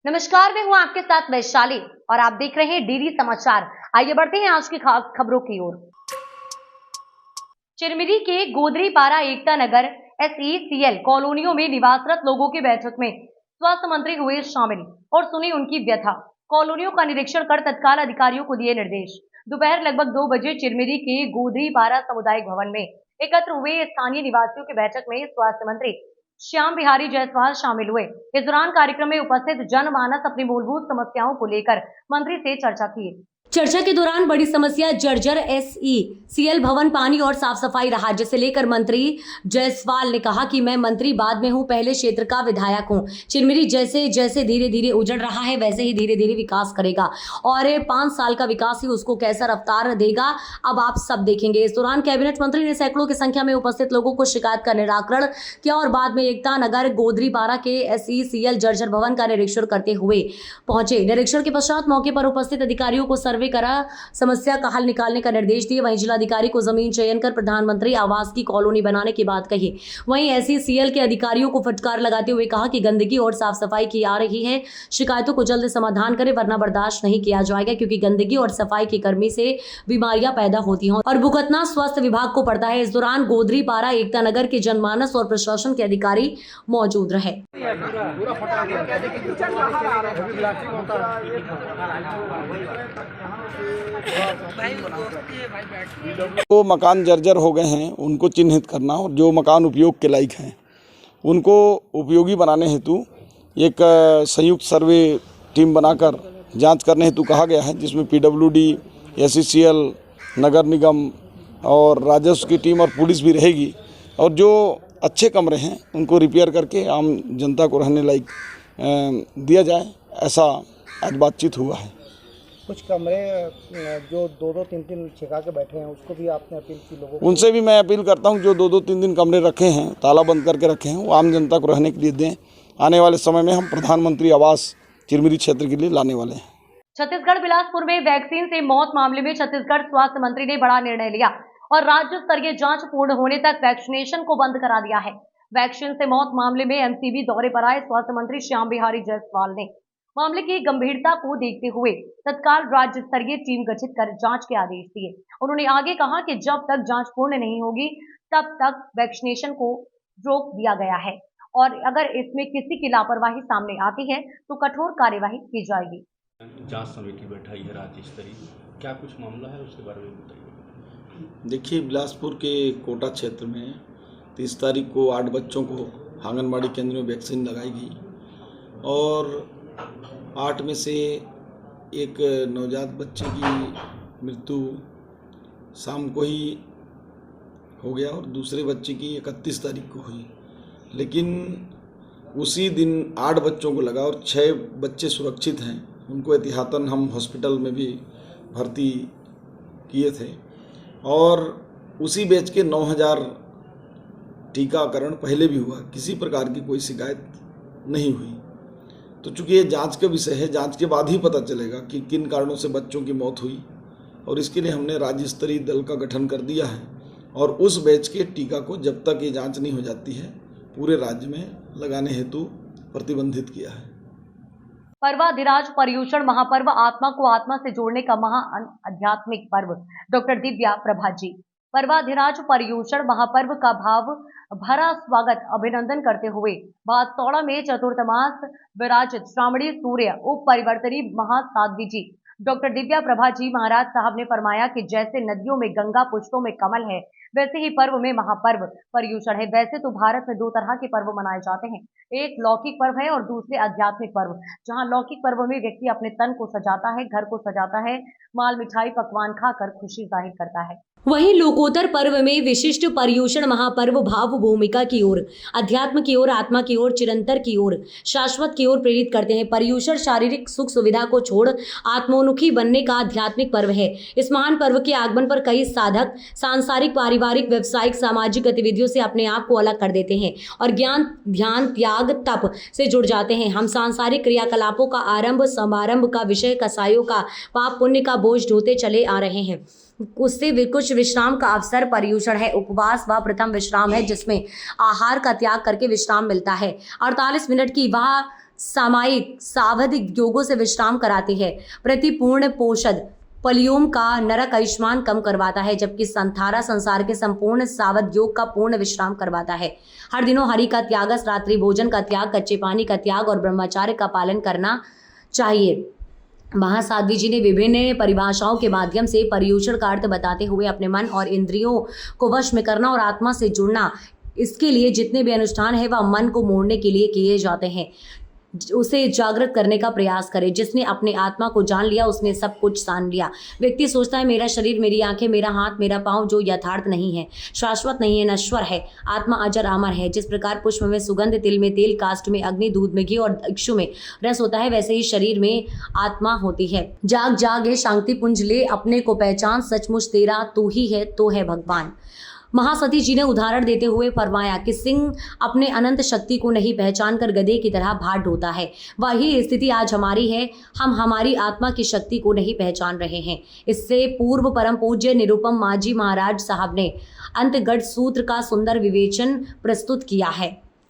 नमस्कार, मैं हूं आपके साथ वैशाली और आप देख रहे हैं डीडी समाचार। आइए बढ़ते हैं आज की खबरों की ओर। चिरमिरी के गोदरीपारा एकता नगर SECL कॉलोनियों में निवासरत लोगों की बैठक में स्वास्थ्य मंत्री हुए शामिल और सुनी उनकी व्यथा। कॉलोनियों का निरीक्षण कर तत्काल अधिकारियों को दिए निर्देश। दोपहर लगभग 2 बजे चिरमिरी के गोदरीपारा सामुदायिक भवन में एकत्र हुए स्थानीय निवासियों की बैठक में स्वास्थ्य मंत्री श्याम बिहारी जायसवाल शामिल हुए। इस दौरान कार्यक्रम में उपस्थित जनमानस अपनी मूलभूत समस्याओं को लेकर मंत्री से चर्चा की। चर्चा के दौरान बड़ी समस्या जर्जर SECL भवन, पानी और साफ सफाई रहा, जिसे लेकर मंत्री जायसवाल ने कहा कि मैं मंत्री बाद में हूं, पहले क्षेत्र का विधायक हूं। चिरमिरी जैसे जैसे धीरे धीरे उजड़ रहा है वैसे ही धीरे धीरे विकास करेगा और 5 साल का विकास ही उसको कैसा रफ्तार देगा अब आप सब देखेंगे। इस दौरान कैबिनेट मंत्री ने सैकड़ों की संख्या में उपस्थित लोगों को शिकायत का निराकरण किया और बाद में एकता नगर गोदरीपारा के SECL जर्जर भवन का निरीक्षण करते हुए पहुंचे। निरीक्षण के पश्चात मौके पर उपस्थित अधिकारियों को सर्वे करा समस्या का हल निकालने का निर्देश दिए। वहीं जिलाधिकारी को जमीन चयन कर प्रधानमंत्री आवास की कॉलोनी बनाने की बात कही। वहीं SECL के अधिकारियों को फटकार लगाते हुए कहा कि गंदगी और साफ सफाई की आ रही है, शिकायतों को जल्द समाधान करें वरना बर्दाश्त नहीं किया जाएगा, क्योंकि गंदगी और सफाई की कमी से बीमारियां पैदा होती हैं और भुगतना स्वास्थ्य विभाग को पड़ता है। इस दौरान गोदरीपारा एकता नगर के जनमानस और प्रशासन के अधिकारी मौजूद रहे। जो मकान जर्जर हो गए हैं उनको चिन्हित करना और जो मकान उपयोग के लायक हैं उनको उपयोगी बनाने हेतु एक संयुक्त सर्वे टीम बनाकर जांच करने हेतु कहा गया है, जिसमें PWD, SECL, नगर निगम और राजस्व की टीम और पुलिस भी रहेगी और जो अच्छे कमरे हैं उनको रिपेयर करके आम जनता को रहने लायक दिया जाए, ऐसा आज बातचीत हुआ है। कुछ कमरे जो 2-2, 3-3 छिका के बैठे हैं उसको भी आपने अपील की लोगों को? उनसे भी मैं अपील करता हूं जो 2-2, 3-3 कमरे रखे हैं, ताला बंद करके रखे हैं, वो आम जनता को रहने के लिए दें। आने वाले समय में हम प्रधानमंत्री आवास चिरमिरी क्षेत्र के लिए लाने वाले हैं। छत्तीसगढ़ बिलासपुर में वैक्सीन से मौत मामले में छत्तीसगढ़ स्वास्थ्य मंत्री ने बड़ा निर्णय लिया और राज्य स्तरीय जांच पूर्ण होने तक वैक्सीनेशन को बंद करा दिया है। वैक्सीन से मौत मामले में MCB दौरे पर आए स्वास्थ्य मंत्री श्याम बिहारी जायसवाल ने मामले की गंभीरता को देखते हुए तत्काल राज्य स्तरीय टीम गठित कर जांच के आदेश दिए। उन्होंने आगे कहा कि जब तक जांच पूर्ण नहीं होगी तब तक वैक्सीनेशन को रोक दिया गया है और अगर इसमें किसी की लापरवाही सामने आती है तो कठोर कार्यवाही की जाएगी। जांच समिति बैठाई है राज्य स्तरीय, क्या कुछ मामला है उसके बारे में बताइए। देखिए, बिलासपुर के कोटा क्षेत्र में 30 तारीख को 8 बच्चों को आंगनबाड़ी केंद्र में वैक्सीन लगाई गई और 8 में से एक नवजात बच्चे की मृत्यु शाम को ही हो गया और दूसरे बच्चे की 31 तारीख को हुई। लेकिन उसी दिन 8 बच्चों को लगा और 6 बच्चे सुरक्षित हैं, उनको एहतियातन हम हॉस्पिटल में भी भर्ती किए थे और उसी बैच के 9000 टीकाकरण पहले भी हुआ, किसी प्रकार की कोई शिकायत नहीं हुई। तो चूँकि ये जांच का विषय है, जांच के बाद ही पता चलेगा कि किन कारणों से बच्चों की मौत हुई और इसके लिए हमने राज्य स्तरीय दल का गठन कर दिया है और उस बैच के टीका को जब तक ये जांच नहीं हो जाती है पूरे राज्य में लगाने हेतु प्रतिबंधित किया है। पर्वाधिराज पर्यूषण महापर्व आत्मा को आत्मा से जोड़ने का महा आध्यात्मिक पर्व। डॉक्टर दिव्या प्रभा जी पर्वाधिराज पर्यूषण महापर्व का भाव भरा स्वागत अभिनंदन करते हुए भातसौड़ा में चतुर्थमास विराजित श्रावणी सूर्य उप परिवर्तनी महासाध्वी जी डॉक्टर दिव्या प्रभा जी महाराज साहब ने फरमाया कि जैसे नदियों में गंगा, पुष्पों में कमल है, वैसे ही पर्व में महापर्व पर्यूषण है। वैसे तो भारत में 2 तरह के पर्व मनाए जाते हैं, एक लौकिक पर्व है और दूसरे आध्यात्मिक पर्व। जहां लौकिक पर्व में व्यक्ति अपने तन को सजाता है, घर को सजाता है, माल मिठाई पकवान खाकर खुशी जाहिर करता है। वहीं लोकोत्तर पर्व में विशिष्ट पर्यूषण महापर्व भाव भूमिका की ओर, अध्यात्म की ओर, आत्मा की ओर, चिरंतर की ओर, शाश्वत की ओर प्रेरित करते हैं। पर्यूषण शारीरिक सुख सुविधा को छोड़ आत्मोन्मुखी बनने का आध्यात्मिक पर्व है। इस महान पर्व के आगमन पर कई साधक सांसारिक, पारिवारिक, व्यवसायिक, सामाजिक गतिविधियों से अपने आप को अलग कर देते हैं और ज्ञान, ध्यान, त्याग, तप से जुड़ जाते हैं। हम सांसारिक क्रियाकलापों का आरंभ, समारंभ का विषय, कसाईयों का पाप पुण्य का बोझ ढोते चले आ रहे हैं। उससे कुछ विश्राम का अवसर पर्यूषण है। उपवास वह प्रथम विश्राम है जिसमें आहार का त्याग करके विश्राम मिलता है। 48 मिनट की वह सामायिक सावधिक योगों से विश्राम कराती है। प्रतिपूर्ण पोषद पलियोम का नरक आयुष्मान कम करवाता है, जबकि संथारा संसार के संपूर्ण सावध योग का पूर्ण विश्राम करवाता है। हर दिनों हरि का त्याग, रात्रि भोजन का त्याग, कच्चे पानी का त्याग और ब्रह्मचार्य का पालन करना चाहिए। महासाध्वी जी ने विभिन्न परिभाषाओं के माध्यम से पर्युषण का अर्थ बताते हुए अपने मन और इंद्रियों को वश में करना और आत्मा से जुड़ना, इसके लिए जितने भी अनुष्ठान है वह मन को मोड़ने के लिए किए जाते हैं, उसे जागृत करने का प्रयास करें। जिसने अपने आत्मा को जान लिया उसने सब कुछ जान लिया। व्यक्ति सोचता है मेरा शरीर, मेरी आंखें, मेरा हाथ, मेरा पांव, जो यथार्थ नहीं है, शाश्वत नहीं है, नश्वर है। आत्मा अजर अमर है। जिस प्रकार पुष्प में सुगंध, तिल में तेल, काष्ठ में अग्नि, दूध में घी और इक्षु में रस होता है, वैसे ही शरीर में आत्मा होती है। जाग जाग है शांति पुंज ले, अपने को पहचान, सचमुच तेरा तू ही है, तो है भगवान। महासती जी ने उदाहरण देते हुए फरमाया कि सिंह अपने अनंत शक्ति को नहीं पहचान कर गधे की तरह भाट ढोता है। वही स्थिति आज हमारी है। हम हमारी आत्मा की शक्ति को नहीं पहचान रहे हैं। इससे पूर्व परम पूज्य निरुपम मांझी महाराज साहब ने अंतगढ़ सूत्र का सुंदर विवेचन प्रस्तुत किया है।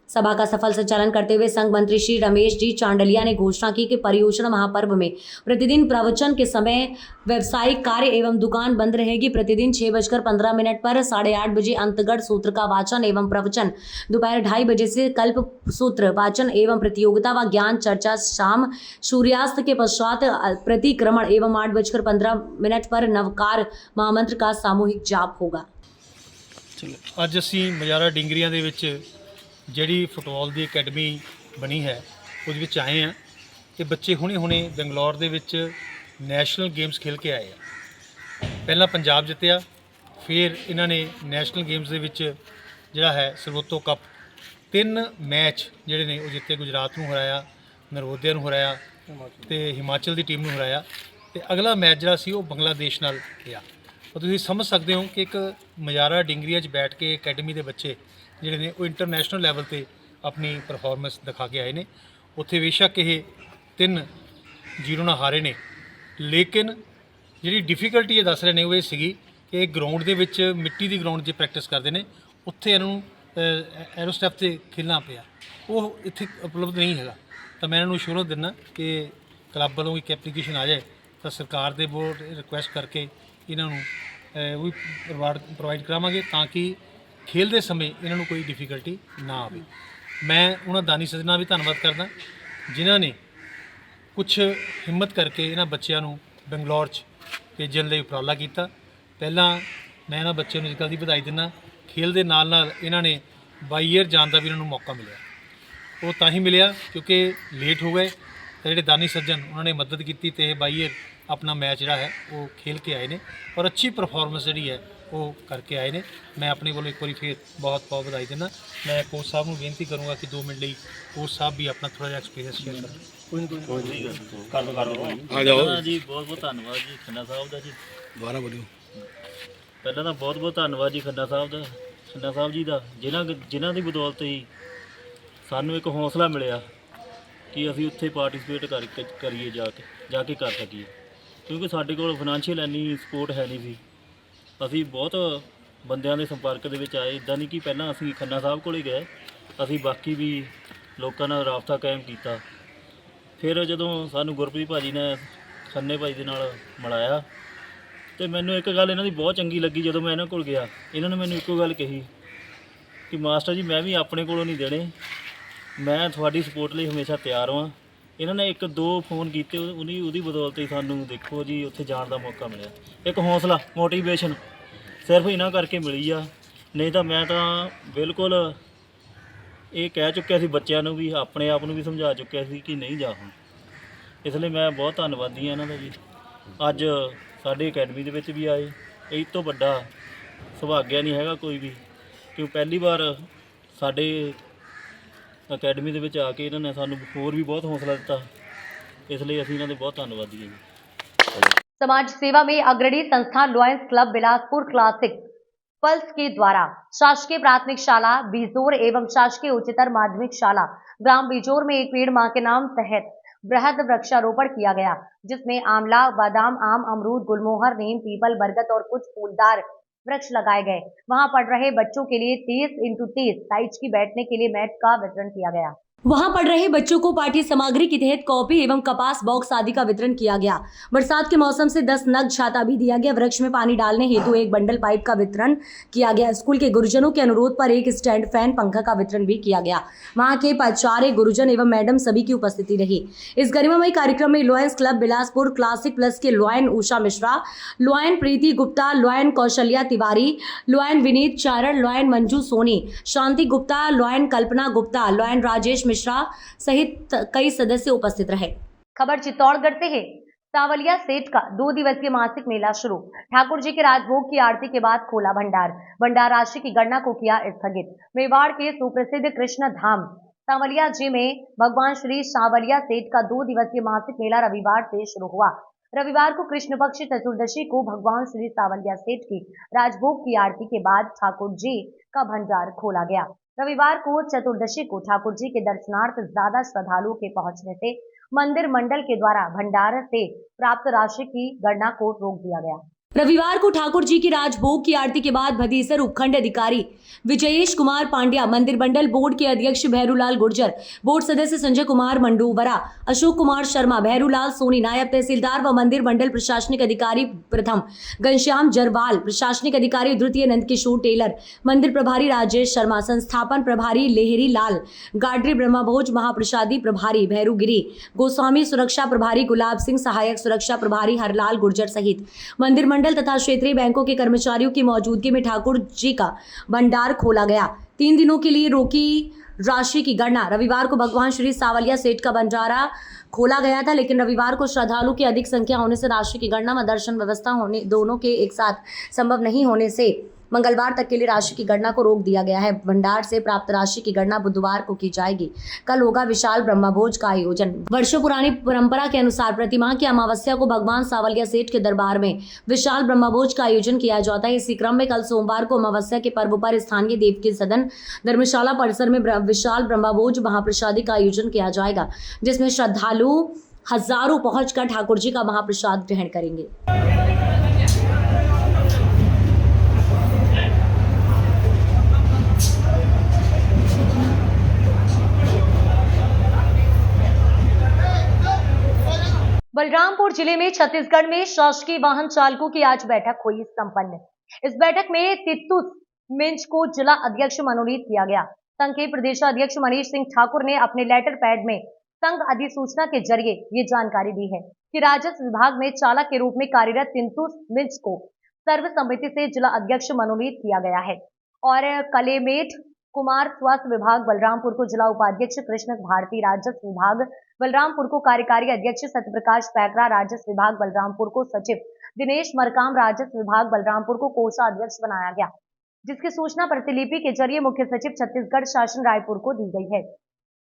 सभा का सफल संचालन करते हुए संघ मंत्री श्री रमेश जी चांडलिया ने घोषणा की कि पर्युषण महापर्व में प्रतिदिन प्रवचन के समय व्यवसायिक कार्य एवं दुकान बंद रहेगी। प्रतिदिन 6:15 पर 8:30 बजे अंतगढ़ सूत्र का वाचन एवं प्रवचन, दोपहर 2:30 बजे से कल्प सूत्र वाचन एवं प्रतियोगिता व ज्ञान चर्चा, शाम सूर्यास्त के पश्चात प्रतिक्रमण एवं 8:15 पर नवकार महामंत्र का सामूहिक जाप होगा। ਅੱਜ ਅਸੀਂ ਮਜਾਰਾ ਡਿੰਗਰੀਆਂ ਦੇ ਵਿੱਚ ਜਿਹੜੀ ਫੁੱਟਬਾਲ ਦੀ ਅਕੈਡਮੀ ਬਣੀ ਹੈ ਉਹਦੇ ਵਿੱਚ ਆਏ ਹਾਂ। ਇਹ ਬੱਚੇ ਹੁਣੇ ਬੰਗਲੌਰ ਦੇ ਵਿੱਚ ਨੈਸ਼ਨਲ ਗੇਮਸ ਖੇਲ ਕੇ ਆਏ ਆ। ਪਹਿਲਾਂ ਪੰਜਾਬ ਜਿੱਤਿਆ, ਫਿਰ ਇਹਨਾਂ ਨੇ ਨੈਸ਼ਨਲ ਗੇਮਸ ਦੇ ਵਿੱਚ ਜਿਹੜਾ ਹੈ ਸਰਵੋਤੋ ਕੱਪ 3 ਮੈਚ ਜਿਹੜੇ ਨੇ ਉਹ ਜਿੱਤੇ। ਗੁਜਰਾਤ ਨੂੰ ਹਰਾਇਆ, ਨਰੋਦਿਆ ਨੂੰ ਹਰਾਇਆ ਤੇ ਹਿਮਾਚਲ ਦੀ ਟੀਮ ਨੂੰ ਹਰਾਇਆ ਤੇ ਅਗਲਾ ਮੈਚ ਜਿਹੜਾ ਸੀ ਉਹ ਬੰਗਲਾਦੇਸ਼ ਨਾਲ ਰਿਹਾ। और तुसीं समझ सकते हो कि एक मजारा डिंगरिया बैठ के अकैडमी के बच्चे जिहड़े ने वो इंटरनेशनल लैवल पर अपनी परफॉर्मेंस दिखा के आए ने। उत्थे बेशक ये 3-0 नाल हारे ने, लेकिन जिहड़ी डिफिकल्टी ये दस रहे ने वो ये सीगी कि ग्राउंड के विच मिट्टी की ग्राउंड 'च प्रैक्टिस करते हैं, उत्थे इन्हों एरोस्टैप से खेलना पिया, वो इत्थे उपलब्ध नहीं है। तो मैं इन्होंने श्योर दिना कि क्लब वालों एक एप्लीकेशन आ जाए तो सरकार के बोर्ड रिक्वेस्ट करके इन्हों भी प्रोवाइड करावांगे ताकि खेलते समय इन्हों कोई डिफिकल्टी ना आए। मैं उन्होंने दानी सज्जना भी धन्यवाद करदा जिन्होंने कुछ हिम्मत करके इन्होंने बच्चों को बंगलौर भेजने लिए उपराला किया। पहला मैं इन्होंने बच्चों को इस गल की बधाई दिना, खेल के नाल नाल इन्होंने बाई ईयर जाने का भी इन्होंने मौका मिले। वो तां ही मिले क्योंकि लेट हो गए, तो जोड़े दानी सज्जन उन्होंने मदद की तो बाई ईयर अपना मैच जोड़ा है वो खेल के आए ने और अच्छी परफॉर्मेंस जी है वो करके आए ने। मैं अपने को एक बार फिर बहुत बहुत बधाई देना। मैं कोच साहब को बेनती करूँगा कि 2 मिनट लिए कोच साहब भी अपना थोड़ा जिहा एक्सपीरियंस शेयर करें। जी बहुत बहुत धन्यवाद जी खन्ना साहब का जी। दोबारा बोलियो। पहला तो बहुत बहुत धन्यवाद जी खन्ना साहब जी का, जिन्हां दी बदौलत ही सानू एक हौसला मिलिया कि असीं उत्थे पार्टिसिपेट करिए जाके कर सकीए, क्योंकि साडे कोल फाइनैंशियल इन्नी सपोर्ट है नहीं सी। असीं बहुत बंदियां दे संपर्क दे विच आए, इदां नहीं कि पहलां असीं खन्ना साहब कोले गए, असीं बाकी भी लोकां नाल राबता कायम कीता। फिर जदों सानू गुरप्रीत भाजी ने खन्ने भाई दे नाल मिलाया तो मैनूं एक गल इन्हां दी बहुत चंगी लगी। जदों मैं इन्हां कोल गया इन्हां ने मैनूं इक्को गल कही कि मास्टर जी मैं भी अपने कोलों नहीं देने, मैं थोड़ी सपोर्ट लिए हमेशा तैयार हाँ। इन्होंने 1-2 फोन किए, उहदी बदौलत ही सानू देखो जी उत्थे जाण दा मौका मिलिया। एक हौसला मोटिवेशन सिर्फ इन्हां करके मिली आ, नहीं तो मैं तो बिल्कुल ये कह चुकिया सी बच्चों नूं भी, अपने आप नूं भी समझा चुकिया सी कि नहीं जा। इसलिए मैं बहुत धन्नवादी हाँ इन्हां दा जी। अज साडे अकैडमी दे विच भी आए, इस तो वड्डा सुभाग्या नहीं हैगा कोई भी, क्यों पहली बार साडे अकैडमी ਦੇ ਵਿੱਚ ਆ ਕੇ ਇਹਨਾਂ ਨੇ ਸਾਨੂੰ ਹੋਰ भी बहुत हौसला दिता, इसलिए ਅਸੀਂ ਇਹਨਾਂ ਦੇ बहुत धन्यवादी हैं जी। समाज सेवा में अग्रणी संस्थान lions club Bilaspur classic pulse के द्वारा शासकीय प्राथमिक शाला बीजोर एवं शासकीय उच्चतर माध्यमिक शाला ग्राम बीजोर में एक पेड़ मां के नाम तहत बृहद वृक्षारोपण किया गया, जिसमें आंवला, बादाम, आम, अमरूद, गुलमोहर, नीम, पीपल, बरगद और कुछ फूलदार वृक्ष लगाए गए। वहां पढ़ रहे बच्चों के लिए 30x30 साइज की बैठने के लिए मैट का वितरण किया गया। वहां पढ़ रहे बच्चों को पाठ्य सामग्री के तहत कॉपी एवं कपास बॉक्स आदि का वितरण किया गया। बरसात के मौसम से 10 नग छाता भी दिया गया। वृक्ष में पानी डालने हेतु एक बंडल पाइप का वितरण किया गया। स्कूल के गुरुजनों के अनुरोध पर एक स्टैंड फैन पंखा का वितरण भी किया गया। वहां के प्राचार्य, गुरुजन एवं मैडम सभी की उपस्थिति रही। इस गरिमामय कार्यक्रम में lions club Bilaspur classic plus के लॉयन उषा मिश्रा, लॉयन प्रीति गुप्ता, लॉयन कौशल्या तिवारी, लॉयन विनीत चारण, लॉयन मंजू सोनी, शांति गुप्ता, लॉयन कल्पना गुप्ता, लॉयन राजेश मिश्रा सहित कई सदस्य उपस्थित रहे। खबर चित्तौड़गढ़ से है। सावलिया सेठ का 2 दिवसीय मासिक मेला शुरू। ठाकुर जी के राजभोग की आरती के बाद खोला भंडार। भंडार राशि की गणना को किया स्थगित। मेवाड़ के सुप्रसिद्ध कृष्ण धाम सावलिया जी में भगवान श्री सावलिया सेठ का 2 दिवसीय मासिक मेला रविवार से शुरू हुआ। रविवार को कृष्ण पक्ष चतुर्दशी को भगवान श्री सावलिया सेठ की राजभोग की आरती के बाद ठाकुर जी का भंडार खोला गया। रविवार को चतुर्दशी को ठाकुर जी के दर्शनार्थ ज्यादा श्रद्धालुओं के पहुंचने से मंदिर मंडल के द्वारा भंडार से प्राप्त राशि की गणना को रोक दिया गया। रविवार को ठाकुर जी की राजभोग की आरती के बाद भदीसर उपखंड अधिकारी विजयेश कुमार पांड्या, मंदिर मंडल बोर्ड के अध्यक्ष भैरूलाल गुर्जर, बोर्ड सदस्य संजय कुमार मंडूवरा, अशोक कुमार शर्मा, भैरूलाल सोनी, नायब तहसीलदार व मंदिर मंडल प्रशासनिक अधिकारी प्रथम घनश्याम जरवाल, प्रशासनिक अधिकारी द्वितीय नंदकिशोर टेलर, मंदिर प्रभारी राजेश शर्मा, संस्थापन प्रभारी लेहरी लाल, गाडरी ब्रह्मभोज महाप्रसादी प्रभारी भैरूगिरी गोस्वामी, सुरक्षा प्रभारी गुलाब सिंह, सहायक सुरक्षा प्रभारी हरलाल गुर्जर सहित मंदिर मंडल तथा क्षेत्रीय बैंकों के कर्मचारियों की मौजूदगी में ठाकुर जी का भंडार खोला गया। 3 दिनों के लिए रोकी राशि की गणना। रविवार को भगवान श्री सावलिया सेठ का भंडारा खोला गया था, लेकिन रविवार को श्रद्धालु की अधिक संख्या होने से राशि की गणना व दर्शन व्यवस्था होने दोनों के एक साथ संभव नहीं होने से मंगलवार तक के लिए राशि की गणना को रोक दिया गया है। भंडार से प्राप्त राशि की गणना बुधवार को की जाएगी। कल होगा विशाल ब्रह्मभोज का आयोजन। वर्षों पुरानी परंपरा के अनुसार प्रतिमाह की अमावस्या को भगवान सावलिया सेठ के दरबार में विशाल ब्रह्मभोज का आयोजन किया जाता है। इसी क्रम में कल सोमवार को अमावस्या के पर्व पर स्थानीय देव के सदन धर्मशाला परिसर में विशाल ब्रह्मभोज महाप्रसादी का आयोजन किया जाएगा, जिसमें श्रद्धालु हजारों पहुंचकर ठाकुर जी का महाप्रसाद ग्रहण करेंगे। बलरामपुर जिले में छत्तीसगढ़ में शासकीय वाहन चालकों की आज बैठक हुई संपन्न। इस बैठक में तित्तुस मिंज को जिला अध्यक्ष मनोनीत किया गया। संघ के प्रदेशाध्यक्ष मनीष सिंह ठाकुर ने अपने लेटर पैड में संघ अधिसूचना के जरिए ये जानकारी दी है कि राजस्व विभाग में चालक के रूप में कार्यरत तित्तुस मिंज को सर्वसम्मति से जिला अध्यक्ष मनोनीत किया गया है और कलेमेठ कुमार स्वास्थ्य विभाग बलरामपुर को जिला उपाध्यक्ष, कृष्ण भारती राजस्व विभाग बलरामपुर को कार्यकारी अध्यक्ष, सत्यप्रकाश पैकरा राजस्व विभाग बलरामपुर को सचिव, दिनेश मरकाम राजस्व विभाग बलरामपुर को कोषाध्यक्ष बनाया गया, जिसकी सूचना प्रतिलिपि के जरिए मुख्य सचिव छत्तीसगढ़ शासन रायपुर को दी गई है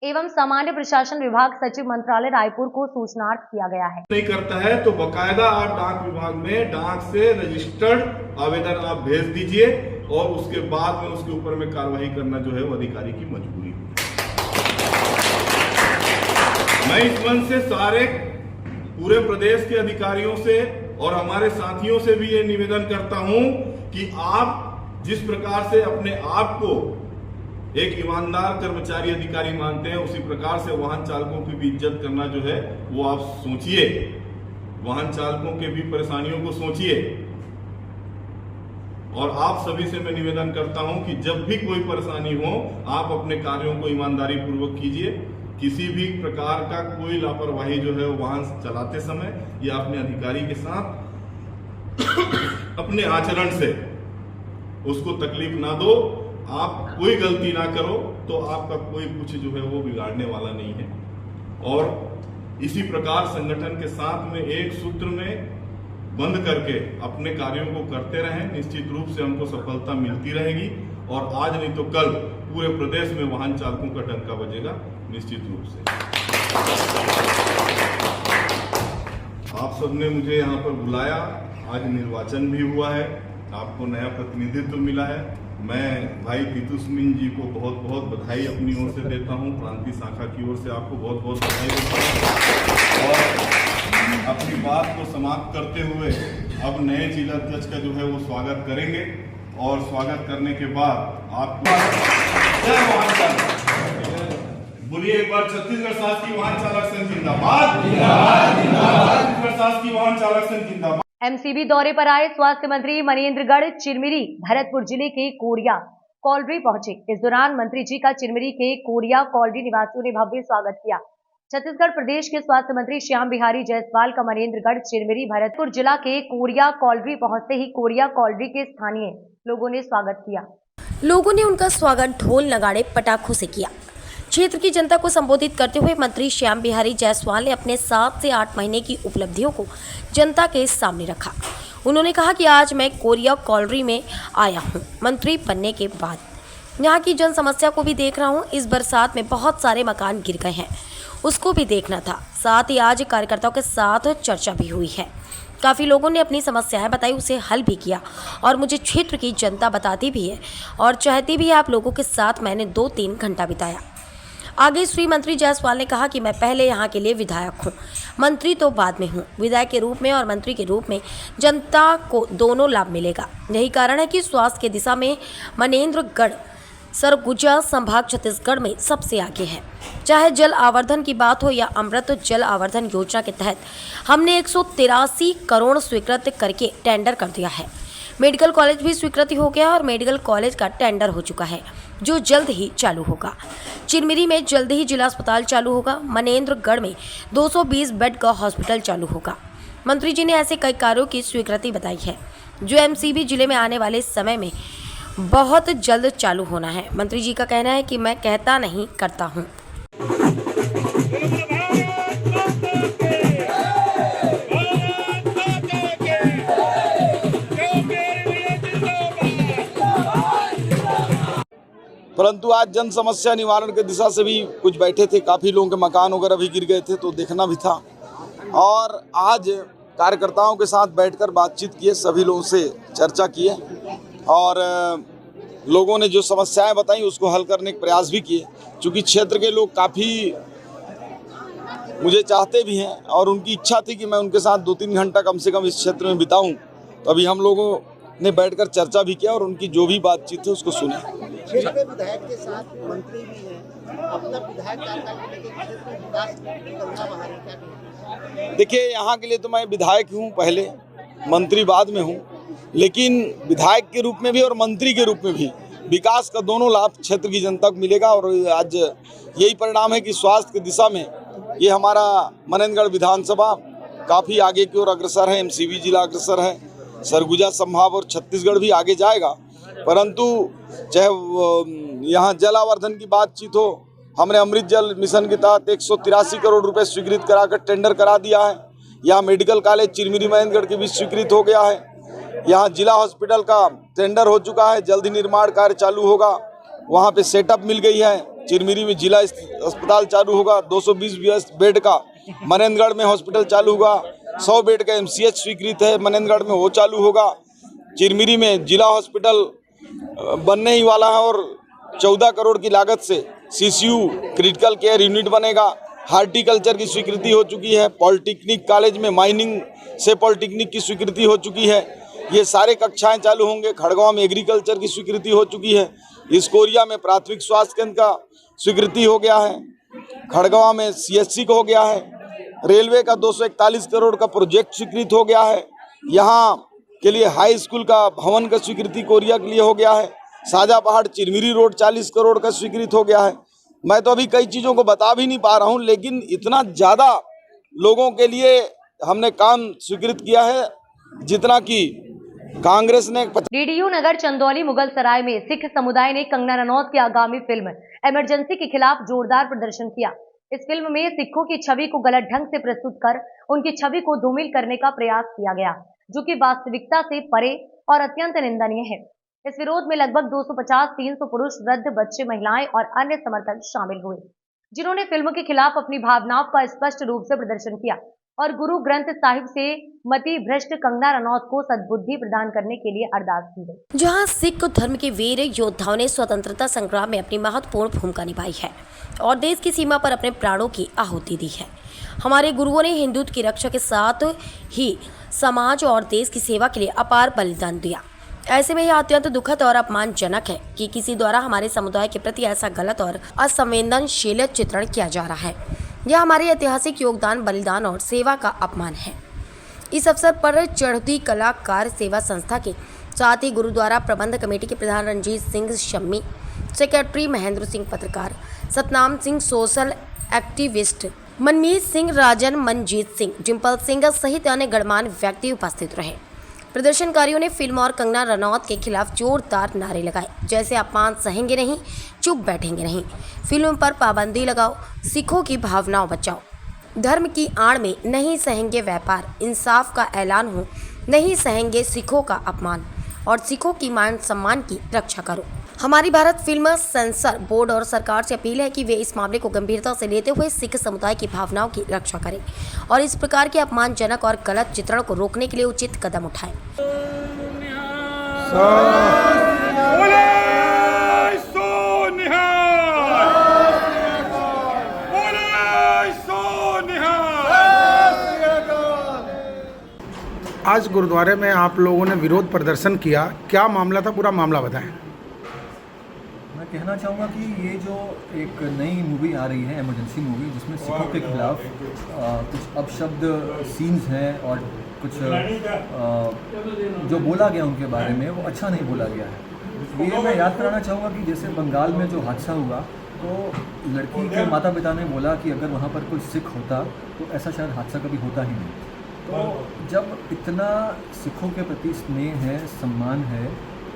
एवं सामान्य प्रशासन विभाग सचिव मंत्रालय रायपुर को सूचनार्थ किया गया है। नहीं करता है तो बकायदा आप डाक विभाग में डाक से रजिस्टर्ड आवेदन आप भेज दीजिए और उसके बाद में उसके ऊपर में कार्रवाई करना जो है वो अधिकारी की मजबूरी है। मैं इस मंच से सारे पूरे प्रदेश के अधिकारियों से और हमारे साथियों से भी ये निवेदन करता हूं कि आप जिस प्रकार से अपने आप को एक ईमानदार कर्मचारी अधिकारी मानते हैं, उसी प्रकार से वाहन चालकों की भी इज्जत करना जो है वो आप सोचिए, वाहन चालकों के भी परेशानियों को सोचिए। और आप सभी से मैं निवेदन करता हूं कि जब भी कोई परेशानी हो आप अपने कार्यों को ईमानदारी पूर्वक कीजिए। किसी भी प्रकार का कोई लापरवाही जो है वो वाहन चलाते समय या अपने अधिकारी के साथ अपने आचरण से उसको तकलीफ ना दो। आप कोई गलती ना करो तो आपका कोई कुछ जो है वो बिगाड़ने वाला नहीं है। और इसी प्रकार संगठन के साथ में एक सूत्र में बंद करके अपने कार्यों को करते रहें, निश्चित रूप से हमको सफलता मिलती रहेगी। और आज नहीं तो कल पूरे प्रदेश में वाहन चालकों का डंका बजेगा निश्चित रूप से। आप सबने मुझे यहाँ पर बुलाया, आज निर्वाचन भी हुआ है, आपको नया प्रतिनिधित्व मिला है। मैं भाई तित्तुस मिंज जी को बहुत बहुत बधाई अपनी ओर से देता हूँ, क्रांति शाखा की ओर से आपको बहुत बहुत बधाई देता हूँ। और अपनी बात को समाप्त करते हुए अब नए जिलाध्यक्ष का जो है वो स्वागत करेंगे और स्वागत करने के बाद आपको बोलिए एक बार, छत्तीसगढ़ शासकीय वाहन चालक संघ जिंदाबाद, छत्तीसगढ़ शासकीय वाहन चालक संघ जिंदाबाद। एमसीबी दौरे पर आए स्वास्थ्य मंत्री मनेंद्रगढ़ चिरमिरी भरतपुर जिले के कोरिया कॉलरी पहुंचे। इस दौरान मंत्री जी का चिरमिरी के कोरिया कॉलरी निवासियों ने भव्य स्वागत किया। छत्तीसगढ़ प्रदेश के स्वास्थ्य मंत्री श्याम बिहारी जायसवाल का मनेंद्रगढ़ चिरमिरी भरतपुर जिला के कोरिया कॉलरी पहुंचते ही कोरिया कॉलरी के स्थानीय लोगों ने स्वागत किया। लोगों ने उनका स्वागत ढोल नगाड़े पटाखों से किया। क्षेत्र की जनता को संबोधित करते हुए मंत्री श्याम बिहारी जायसवाल ने अपने 7 से 8 महीने की उपलब्धियों को जनता के सामने रखा। उन्होंने कहा कि आज मैं कोरिया कॉलरी में आया हूं मंत्री बनने के बाद। यहां की जन समस्या को भी देख रहा हूं। इस बरसात में बहुत सारे मकान गिर गए हैं, उसको भी देखना था। साथ ही आज कार्यकर्ताओं के साथ चर्चा भी हुई है। काफ़ी लोगों ने अपनी समस्याएं बताई, उसे हल भी किया और मुझे क्षेत्र की जनता बताती भी है और चाहती भी है। आप लोगों के साथ मैंने 2-3 घंटा बिताया। आगे श्री मंत्री जायसवाल ने कहा कि मैं पहले यहाँ के लिए विधायक हूँ, मंत्री तो बाद में हूँ। विधायक के रूप में और मंत्री के रूप में जनता को दोनों लाभ मिलेगा। यही कारण है कि स्वास्थ्य की दिशा में मनेंद्रगढ़ सरगुजा संभाग छत्तीसगढ़ में सबसे आगे है। चाहे जल आवर्धन की बात हो या अमृत जल आवर्धन योजना के तहत हमने 183 करोड़ स्वीकृत करके टेंडर कर दिया है। मेडिकल कॉलेज भी स्वीकृति हो गया और मेडिकल कॉलेज का टेंडर हो चुका है जो जल्द ही चालू होगा। चिरमिरी में जल्द ही जिला अस्पताल चालू होगा। मनेंद्रगढ़ में 220 बेड का हॉस्पिटल चालू होगा। मंत्री जी ने ऐसे कई कार्यों की स्वीकृति बताई है जो एमसीबी जिले में आने वाले समय में बहुत जल्द चालू होना है। मंत्री जी का कहना है कि मैं कहता नहीं करता हूँ। परंतु आज जन समस्या निवारण के दिशा से भी कुछ बैठे थे। काफ़ी लोगों के मकान वगैरह भी गिर गए थे, तो देखना भी था। और आज कार्यकर्ताओं के साथ बैठकर बातचीत किए, सभी लोगों से चर्चा किए और लोगों ने जो समस्याएं बताई उसको हल करने के प्रयास भी किए। चूँकि क्षेत्र के लोग काफ़ी मुझे चाहते भी हैं और उनकी इच्छा थी कि मैं उनके साथ 2-3 घंटा कम से कम इस क्षेत्र में बिताऊं। तो अभी हम लोगों ने बैठकर चर्चा भी किया और उनकी जो भी बातचीत है उसको सुना। क्षेत्र के विधायक के साथ मंत्री भी हैं। अब तक विधायक कार्यकाल के क्षेत्र में विकास करना बाहर है, क्या कहेंगे? देखिए, यहाँ के लिए तो मैं विधायक हूँ, पहले मंत्री बाद में हूँ, लेकिन विधायक के रूप में भी और मंत्री के रूप में भी विकास का दोनों लाभ क्षेत्र की जनता को मिलेगा। और आज यही परिणाम है कि स्वास्थ्य की दिशा में ये हमारा मनेंद्रगढ़ विधानसभा काफ़ी आगे की ओर अग्रसर है। एमसीबी जिला अग्रसर है, सरगुजा संभाग और छत्तीसगढ़ भी आगे जाएगा। परंतु चाहे यहाँ जल आवर्धन की बातचीत हो, हमने अमृत जल मिशन के तहत 183 करोड़ रुपए स्वीकृत कराकर टेंडर करा दिया है। यहाँ मेडिकल कॉलेज चिरमिरी मनेंद्रगढ़ की भी स्वीकृत हो गया है। यहाँ जिला हॉस्पिटल का टेंडर हो चुका है, जल्द ही निर्माण कार्य चालू होगा। वहाँ पे सेटअप मिल गई है। चिरमिरी में जिला अस्पताल चालू होगा, 220 बेड का। मनेंद्रगढ़ में हॉस्पिटल चालू होगा, 100 बेड का एमसीएच स्वीकृत है मनेंद्रगढ़ में, वो चालू होगा। चिरमिरी में जिला हॉस्पिटल बनने ही वाला है और 14 करोड़ की लागत से सीसीयू क्रिटिकल केयर यूनिट बनेगा। हार्टिकल्चर की स्वीकृति हो चुकी है। पॉलिटेक्निक कॉलेज में माइनिंग से पॉलिटेक्निक की स्वीकृति हो चुकी है। ये सारे कक्षाएं चालू होंगे। खड़गवां में एग्रीकल्चर की स्वीकृति हो चुकी है। इसकोरिया में प्राथमिक स्वास्थ्य केंद्र का स्वीकृति हो गया है। खड़गवां में सीएचसी का हो गया है। रेलवे का 241 करोड़ का प्रोजेक्ट स्वीकृत हो गया है। यहाँ के लिए हाई स्कूल का भवन का स्वीकृति कोरिया के लिए हो गया है। साजा पहाड़ चिरमिरी रोड 40 करोड़ का स्वीकृत हो गया है। मैं तो अभी कई चीज़ों को बता भी नहीं पा रहा हूँ, लेकिन इतना ज़्यादा लोगों के लिए हमने काम स्वीकृत किया है जितना कि कांग्रेस ने। डीडीयू नगर चंदौली मुगल सराय में सिख समुदाय ने कंगना रनौत की आगामी फिल्म इमरजेंसी के खिलाफ जोरदार प्रदर्शन किया। इस फिल्म में सिखों की छवि को गलत ढंग से प्रस्तुत कर उनकी छवि को धूमिल करने का प्रयास किया गया, जो कि वास्तविकता से परे और अत्यंत निंदनीय है। इस विरोध में लगभग 250-300 पुरुष, वृद्ध, बच्चे, महिलाएं और अन्य समर्थक शामिल हुए, जिन्होंने फिल्म के खिलाफ अपनी भावनाओं का स्पष्ट रूप से प्रदर्शन किया और गुरु ग्रंथ साहिब से मति भ्रष्ट कंगना रनौत को सद्बुद्धि प्रदान करने के लिए अरदास की गई। जहां सिख धर्म के वीर योद्धाओं ने स्वतंत्रता संग्राम में अपनी महत्वपूर्ण भूमिका निभाई है और देश की सीमा पर अपने प्राणों की आहुति दी है। हमारे गुरुओं ने हिंदुत्व की रक्षा के साथ ही समाज और देश की सेवा के लिए अपार बलिदान दिया। ऐसे में यह अत्यंत दुखद और अपमानजनक है कि किसी द्वारा हमारे समुदाय के प्रति ऐसा गलत और असंवेदनशील चित्रण किया जा रहा है। यह हमारे ऐतिहासिक योगदान, बलिदान और सेवा का अपमान है। इस अवसर पर चढ़ती कलाकार सेवा संस्था के साथ ही गुरुद्वारा प्रबंध कमेटी के प्रधान रंजीत सिंह शम्मी, सेक्रेटरी महेंद्र सिंह पत्रकार, सतनाम सिंह सोशल एक्टिविस्ट, मनमीत सिंह, राजन, मनजीत सिंह, डिम्पल सिंह सहित अन्य गणमान्य व्यक्ति उपस्थित रहे। प्रदर्शनकारियों ने फिल्म और कंगना रनौत के खिलाफ जोरदार नारे लगाए, जैसे अपमान सहेंगे नहीं, चुप बैठेंगे नहीं, फिल्म पर पाबंदी लगाओ, सिखों की भावनाओं बचाओ, धर्म की आड़ में नहीं सहेंगे व्यापार, इंसाफ का ऐलान हो, नहीं सहेंगे सिखों का अपमान और सिखों की मान सम्मान की रक्षा करो। हमारी भारत फिल्म सेंसर बोर्ड और सरकार से अपील है कि वे इस मामले को गंभीरता से लेते हुए सिख समुदाय की भावनाओं की रक्षा करें और इस प्रकार के अपमानजनक और गलत चित्रण को रोकने के लिए उचित कदम उठाएं। आज गुरुद्वारे में आप लोगों ने विरोध प्रदर्शन किया, क्या मामला था, पूरा मामला बताएं। मैं कहना चाहूँगा कि ये जो एक नई मूवी आ रही है, इमरजेंसी मूवी, जिसमें सिखों के खिलाफ कुछ अपशब्द सीन्स हैं और कुछ जो बोला गया उनके बारे में वो अच्छा नहीं बोला गया है। ये मैं याद कराना चाहूँगा कि जैसे बंगाल में जो हादसा हुआ तो लड़की के माता पिता ने बोला कि अगर वहाँ पर कोई सिख होता तो ऐसा शायद हादसा कभी होता ही नहीं। तो जब इतना सिखों के प्रति स्नेह है, सम्मान है,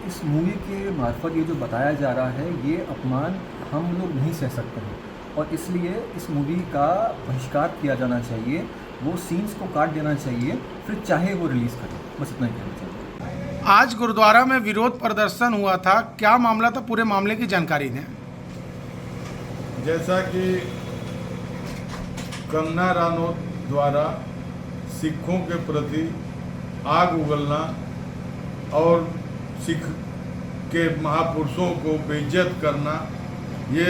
इस मूवी के मार्फत ये जो बताया जा रहा है, ये अपमान हम लोग नहीं सह सकते हैं और इसलिए इस मूवी का बहिष्कार किया जाना चाहिए, वो सीन्स को काट देना चाहिए, फिर चाहे वो रिलीज़ करें। बस इतना ही कहना चाहिए। आज गुरुद्वारा में विरोध प्रदर्शन हुआ था, क्या मामला था, पूरे मामले की जानकारी दें। जैसा कि कंगना रनौत द्वारा सिखों के प्रति आग उगलना और सिख के महापुरुषों को बेइज्जत करना, ये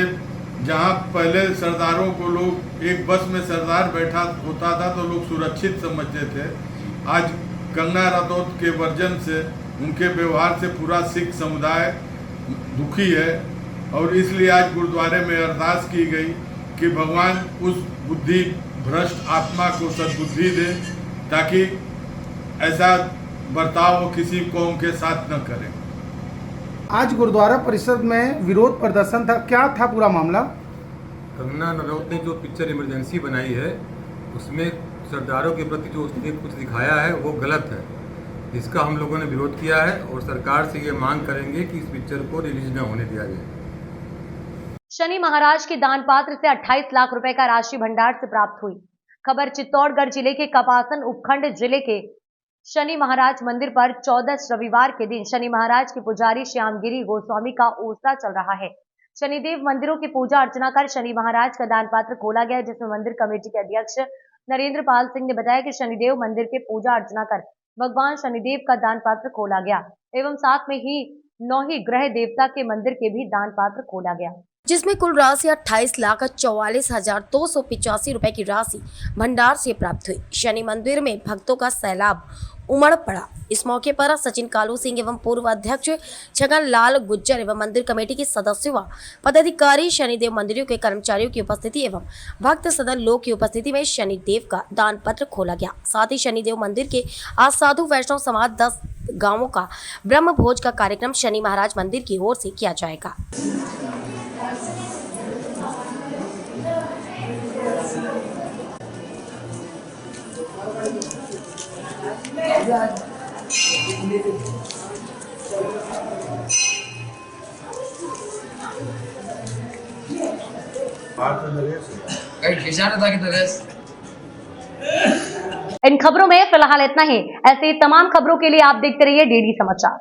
जहाँ पहले सरदारों को लोग एक बस में सरदार बैठा होता था तो लोग सुरक्षित समझते थे, आज कंगना रनौत के वर्जन से, उनके व्यवहार से पूरा सिख समुदाय दुखी है और इसलिए आज गुरुद्वारे में अरदास की गई कि भगवान उस बुद्धि भ्रष्ट आत्मा को सद्बुद्धि दे ताकि ऐसा बर्ताव वो किसी कौम के साथ न करें। आज गुरुद्वारा परिषद में विरोध प्रदर्शन था, क्या था पूरा मामला। कंगना रनौत ने जो पिक्चर इमरजेंसी बनाई है उसमें सरदारों के प्रति जो उसने कुछ दिखाया है वो गलत है, इसका हम लोगों ने विरोध किया है और सरकार से ये मांग करेंगे कि इस पिक्चर को रिलीज न होने दिया जाए। शनि महाराज के दान पात्र से 28 लाख रुपए का राशि भंडार से प्राप्त हुई। खबर चित्तौड़गढ़ जिले के कपासन उपखंड जिले के शनि महाराज मंदिर पर 14 रविवार के दिन शनि महाराज के पुजारी श्यामगिरी गोस्वामी का ओसरा चल रहा है। शनिदेव मंदिरों की पूजा अर्चना कर शनि महाराज का दान पात्र खोला गया, जिसमें मंदिर कमेटी के अध्यक्ष नरेंद्र पाल सिंह ने बताया कि शनिदेव मंदिर के पूजा अर्चना कर भगवान शनिदेव का दान पात्र खोला गया एवं साथ में ही 9 ही ग्रह देवता के मंदिर के भी दान पात्र खोला गया, जिसमें कुल राशि 28,44,285 रुपए की राशि भंडार से प्राप्त हुई। शनि मंदिर में भक्तों का सैलाब उमड़ पड़ा। इस मौके पर सचिन कालू सिंह एवं पूर्व अध्यक्ष छगन लाल गुज्जर एवं मंदिर कमेटी के सदस्यों व पदाधिकारी, शनिदेव मंदिरों के कर्मचारियों की उपस्थिति एवं भक्त सदन लोग की उपस्थिति में शनिदेव का दान पत्र खोला गया। साथ ही शनिदेव मंदिर के आज साधु वैष्णव समाज 10 गांवों का ब्रह्म भोज का कार्यक्रम शनि महाराज मंदिर की ओर से किया जाएगा। इन खबरों में फिलहाल इतना ही। ऐसे ही तमाम खबरों के लिए आप देखते रहिए डीडी समाचार।